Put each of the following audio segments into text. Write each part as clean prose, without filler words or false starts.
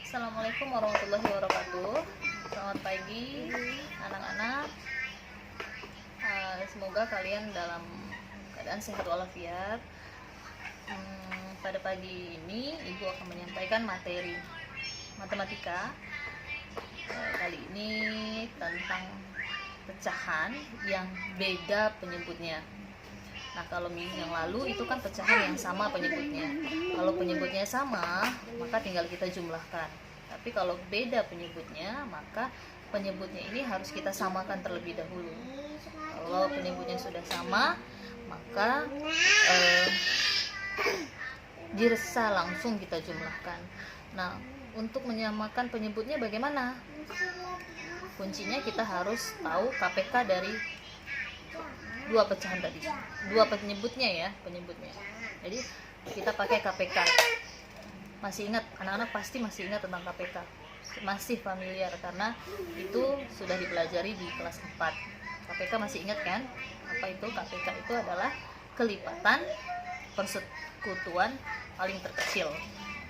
Assalamualaikum warahmatullahi wabarakatuh. Selamat pagi anak-anak. Semoga kalian dalam keadaan sehat walafiat. Pada pagi ini Ibu akan menyampaikan materi matematika. Kali ini tentang pecahan yang beda penyebutnya. Nah, kalau minggu yang lalu itu kan pecahan yang sama penyebutnya. Kalau penyebutnya sama, maka tinggal kita jumlahkan. Tapi kalau beda penyebutnya, maka penyebutnya ini harus kita samakan terlebih dahulu. Kalau penyebutnya sudah sama, maka bisa langsung kita jumlahkan. Nah, untuk menyamakan penyebutnya bagaimana? Kuncinya kita harus tahu KPK dari dua pecahan tadi, dua penyebutnya. Jadi kita pakai KPK. Masih ingat, anak-anak pasti masih ingat tentang KPK, masih familiar karena itu sudah dipelajari di kelas 4. KPK masih ingat kan? Apa itu KPK? Itu adalah kelipatan persekutuan paling terkecil.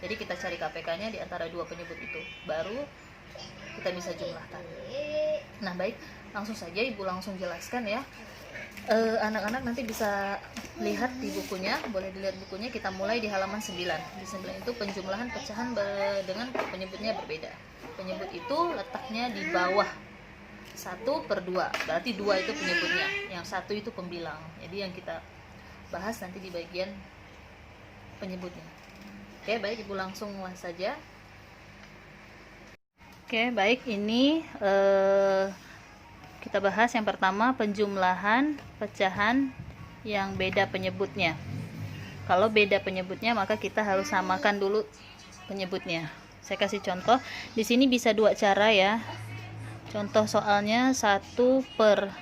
Jadi kita cari KPK-nya di antara dua penyebut itu, baru kita bisa jumlahkan. Nah, baik, langsung saja Ibu langsung jelaskan ya. Anak-anak nanti bisa lihat di bukunya, boleh dilihat bukunya. Kita mulai di halaman 9. Di 9 itu penjumlahan pecahan dengan penyebutnya berbeda. Penyebut itu letaknya di bawah 1/2, berarti 2 itu penyebutnya, yang 1 itu pembilang. Jadi yang kita bahas nanti di bagian penyebutnya. Oke, baik, Ibu langsung saja. Oke, baik, ini kita bahas yang pertama, penjumlahan pecahan yang beda penyebutnya. Kalau beda penyebutnya, maka kita harus samakan dulu penyebutnya. Saya kasih contoh. Di sini bisa dua cara ya. Contoh soalnya 1/2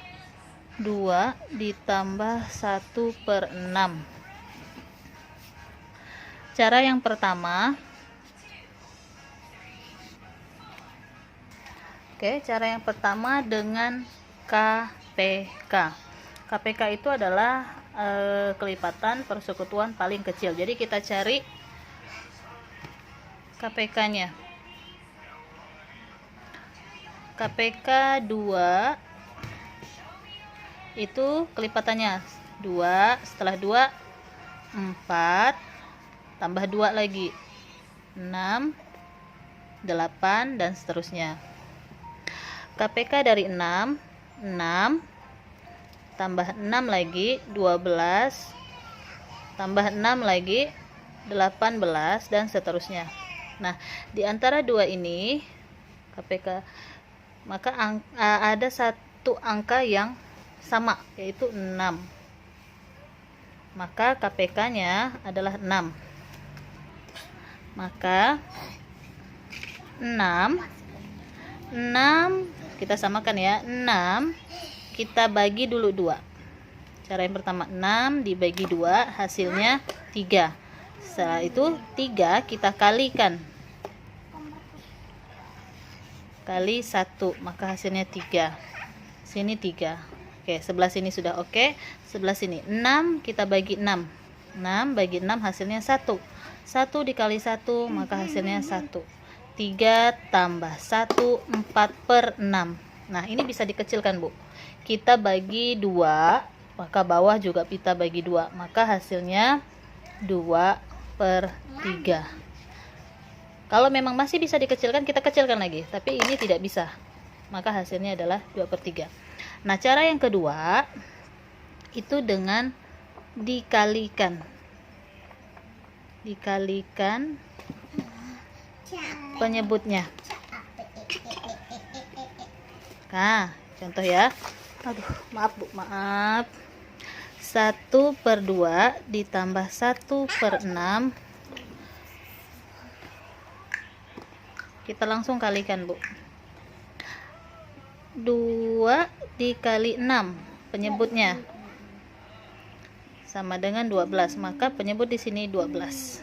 ditambah 1/6. Cara yang pertama, cara yang pertama dengan KPK. KPK itu adalah kelipatan persekutuan paling kecil. Jadi kita cari KPK-nya. KPK 2 itu kelipatannya 2, setelah 2 4, tambah 2 lagi 6, 8, dan seterusnya. KPK dari 6 tambah 6 lagi 12, tambah 6 lagi 18, dan seterusnya. Nah, di antara dua ini KPK, maka ada satu angka yang sama, yaitu 6. Maka KPK-nya adalah 6. Maka 6 kita samakan ya. 6 kita bagi dulu 2. Cara yang pertama, 6 dibagi 2 hasilnya 3. Setelah itu 3 kita kalikan kali 1, maka hasilnya 3. Sini 3. Oke, sebelah sini sudah oke. Sebelah sini 6 kita bagi 6. 6 bagi 6 hasilnya 1. 1 dikali 1 maka hasilnya 1. 3 tambah 1, 4/6. Nah, ini bisa dikecilkan, Bu. Kita bagi 2, maka bawah juga kita bagi 2, maka hasilnya 2/3. Kalau memang masih bisa dikecilkan, kita kecilkan lagi, tapi ini tidak bisa, maka hasilnya adalah 2/3. Nah, cara yang kedua itu dengan dikalikan penyebutnya. Nah, contoh ya. Aduh, maaf Bu, maaf. 1/2 ditambah 1/6. Kita langsung kalikan, Bu. 2 dikali 6 penyebutnya sama dengan 12, maka penyebut di sini 12.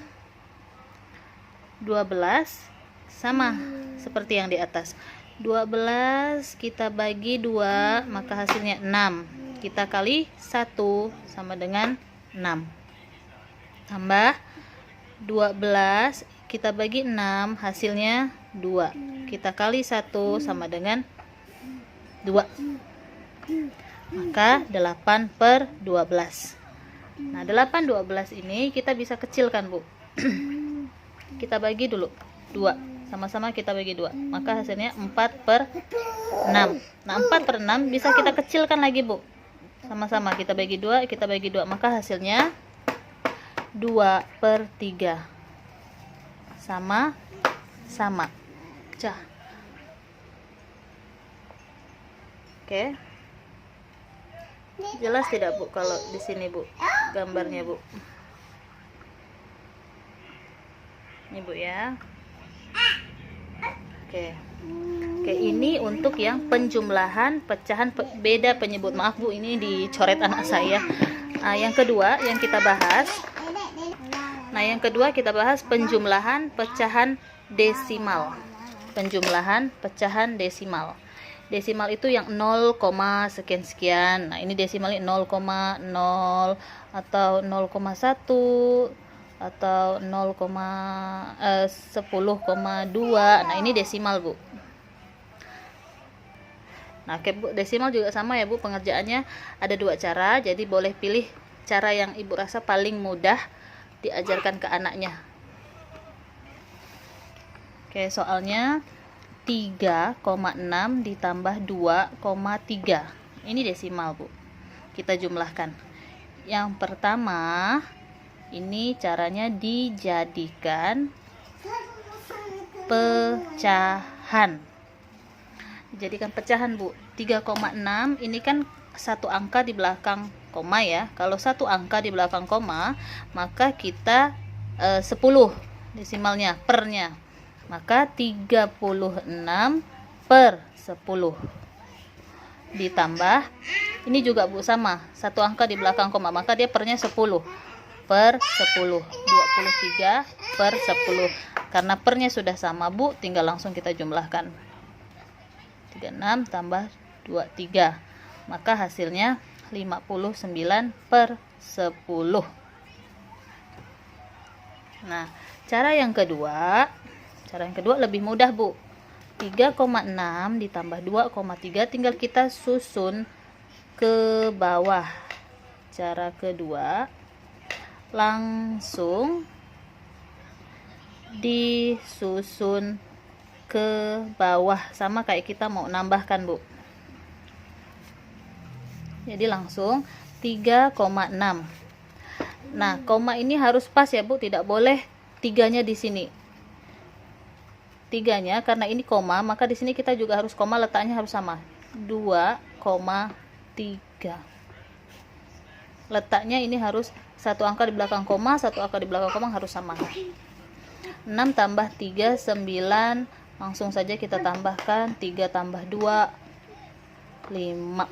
12 sama seperti yang di atas. 12 kita bagi 2, maka hasilnya 6. Kita kali 1 sama dengan 6. Tambah 12 kita bagi 6, hasilnya 2. Kita kali 1 sama dengan 2. Maka 8/12. Nah, 8/12 ini kita bisa kecilkan, Bu. Kita bagi dulu 2. Sama-sama kita bagi 2. Maka hasilnya 4/6. Nah, 4/6 bisa kita kecilkan lagi, Bu. Sama-sama kita bagi 2, kita bagi 2. Maka hasilnya 2/3. Sama. Pecah. Oke. Jelas tidak, Bu, kalau di sini, Bu, gambarnya, Bu? Ini, Bu, ya. Oke, ini untuk yang penjumlahan pecahan beda penyebut. Maaf, Bu, ini dicoret anak saya. Yang kedua yang kita bahas. Nah, yang kedua kita bahas penjumlahan pecahan desimal. Penjumlahan pecahan desimal. Desimal itu yang 0, sekian-sekian. Nah, ini desimalnya 0,0 atau 0,1 atau 10,2. Nah, ini desimal, Bu. Nah, Bu, desimal juga sama ya, Bu, pengerjaannya ada 2 cara. Jadi boleh pilih cara yang Ibu rasa paling mudah diajarkan ke anaknya. Oke, soalnya 3,6 ditambah 2,3. Ini desimal, Bu. Kita jumlahkan. Yang pertama, ini caranya dijadikan pecahan. Dijadikan pecahan, Bu. 3,6 ini kan satu angka di belakang koma ya. Kalau satu angka di belakang koma, maka kita 10 desimalnya, pernya. Maka 36/10 ditambah ini juga, Bu, sama, satu angka di belakang koma, maka dia pernya 10/10. 23/10. Karena pernya sudah sama, Bu, tinggal langsung kita jumlahkan. 36 tambah 23, maka hasilnya 59/10. Nah, cara yang kedua lebih mudah, Bu. 3,6 ditambah 2,3 tinggal kita susun ke bawah. Cara kedua langsung disusun ke bawah, sama kayak kita mau nambahkan, Bu. Jadi langsung 3,6. Nah, koma ini harus pas ya, Bu, tidak boleh 3-nya di sini. 3-nya karena ini koma, maka di sini kita juga harus koma, letaknya harus sama. 2,3. Letaknya ini harus satu angka di belakang koma, satu angka di belakang koma harus sama. 6 tambah 3 9. Langsung saja kita tambahkan 3 tambah 2 5.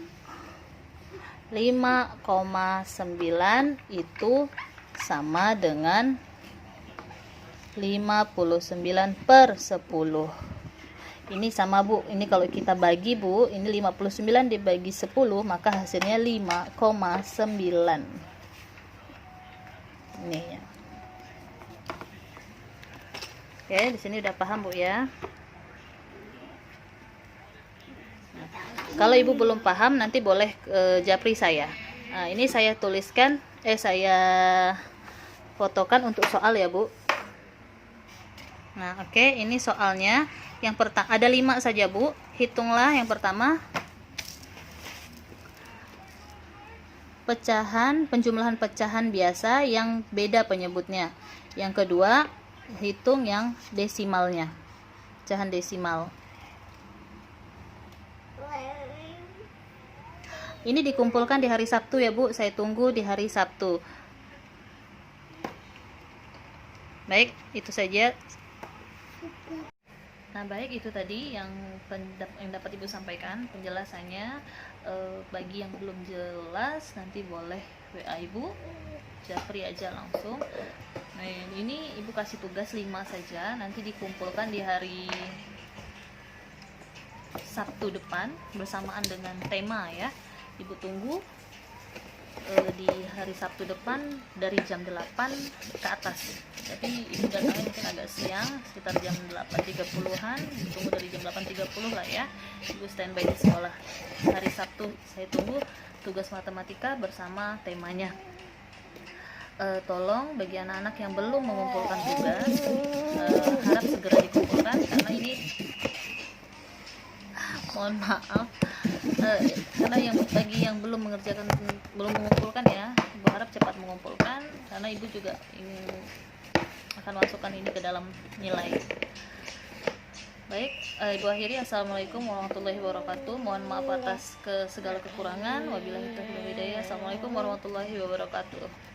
5,9 itu sama dengan 59/10. Ini sama, Bu. Ini kalau kita bagi, Bu, ini 59 dibagi 10, maka hasilnya 5,9. Ini ya. Oke, di sini udah paham, Bu, ya. Nah, kalau Ibu belum paham, nanti boleh japri saya. Nah, ini saya tuliskan, saya fotokan untuk soal ya, Bu. Nah, oke, ini soalnya. Yang pertama ada 5 saja, Bu. Hitunglah yang pertama. Penjumlahan pecahan biasa yang beda penyebutnya. Yang kedua, hitung yang desimalnya. Pecahan desimal. Ini dikumpulkan di hari Sabtu ya, Bu. Saya tunggu di hari Sabtu. Baik, itu saja. Nah, baik, itu tadi yang dapat Ibu sampaikan penjelasannya. Bagi yang belum jelas nanti boleh WA Ibu, japri aja langsung. Nah, ini Ibu kasih tugas 5 saja, nanti dikumpulkan di hari Sabtu depan bersamaan dengan tema ya. Ibu tunggu. di hari Sabtu depan dari jam 8 ke atas. Jadi ibu datangnya mungkin agak siang, sekitar jam 8.30-an, ditunggu dari jam 8.30 lah ya. Ibu standby di sekolah. Hari Sabtu saya tunggu tugas matematika bersama temanya. Tolong bagi anak-anak yang belum mengumpulkan tugas, harap segera dikumpulkan karena ini mohon maaf, karena bagi yang belum mengumpulkan ya, ibu harap cepat mengumpulkan karena ibu juga ingin akan masukkan ini ke dalam nilai. Baik, ibu akhiri. Assalamualaikum warahmatullahi wabarakatuh. Mohon maaf atas segala kekurangan. Wabillahi taufiq wal hidayah. Assalamualaikum warahmatullahi wabarakatuh.